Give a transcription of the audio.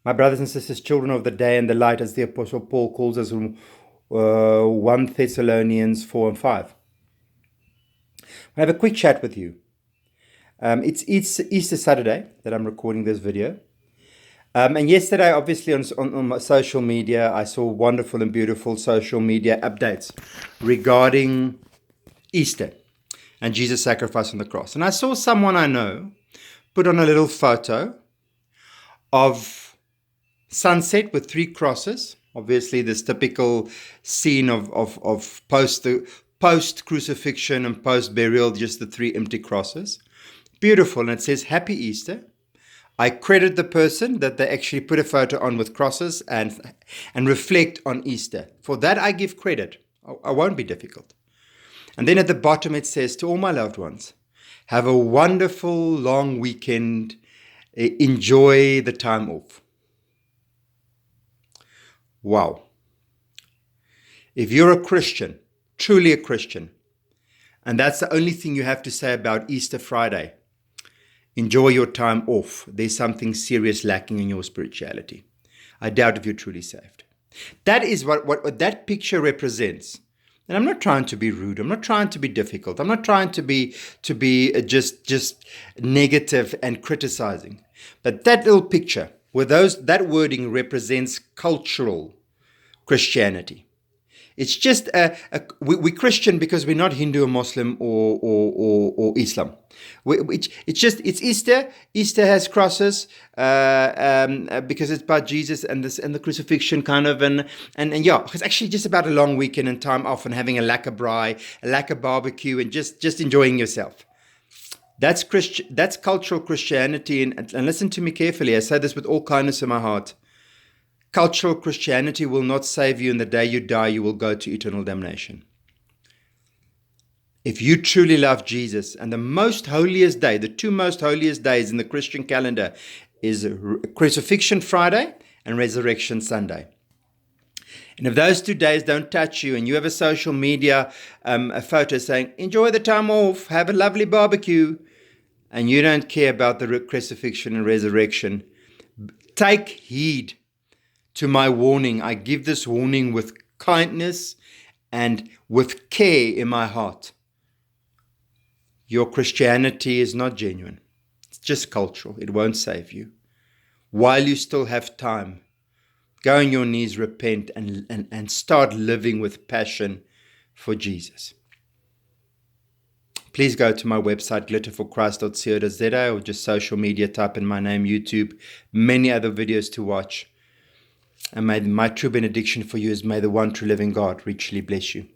My brothers and sisters, children of the day and the light, as the Apostle Paul calls us in 1 Thessalonians 4 and 5. I have a quick chat with you. It's Easter Saturday that I'm recording this video. And yesterday, obviously, on my social media, I saw wonderful and beautiful social media updates regarding Easter and Jesus' sacrifice on the cross. And I saw someone I know put on a little photo of sunset with 3 crosses. Obviously, this typical scene of post crucifixion and post burial, just the 3 empty crosses. Beautiful. And it says, Happy Easter. I credit the person that they actually put a photo on with crosses and reflect on Easter. For that, I give credit. I won't be difficult. And then at the bottom, it says, to all my loved ones, have a wonderful long weekend. Enjoy the time off. Wow. If you're a Christian, truly a Christian, and that's the only thing you have to say about Easter Friday, enjoy your time off. There's something serious lacking in your spirituality. I doubt if you're truly saved. That is what that picture represents. And I'm not trying to be rude. I'm not trying to be difficult. I'm not trying to be just negative and criticizing. But that little picture, with that wording represents cultural Christianity. It's just we're Christian because we're not Hindu or Muslim or Islam. It's Easter. Easter has crosses because it's about Jesus and the crucifixion kind of and yeah, it's actually just about a long weekend and time off and having a lekker braai, a lekker barbecue, and just enjoying yourself. That's cultural Christianity, and listen to me carefully. I say this with all kindness in my heart. Cultural Christianity will not save you, and the day you die, you will go to eternal damnation. If you truly love Jesus, and the most holiest day, the 2 most holiest days in the Christian calendar is Crucifixion Friday and Resurrection Sunday. And if those 2 days don't touch you and you have a social media a photo saying, enjoy the time off, have a lovely barbecue, and you don't care about the crucifixion and resurrection, take heed to my warning. I give this warning with kindness and with care in my heart. Your Christianity is not genuine. It's just cultural. It won't save you. While you still have time, go on your knees, repent, and start living with passion for Jesus. Please go to my website, glitterforchrist.co.za, or just social media, type in my name, YouTube, many other videos to watch. And may my true benediction for you is, may the one true living God richly bless you.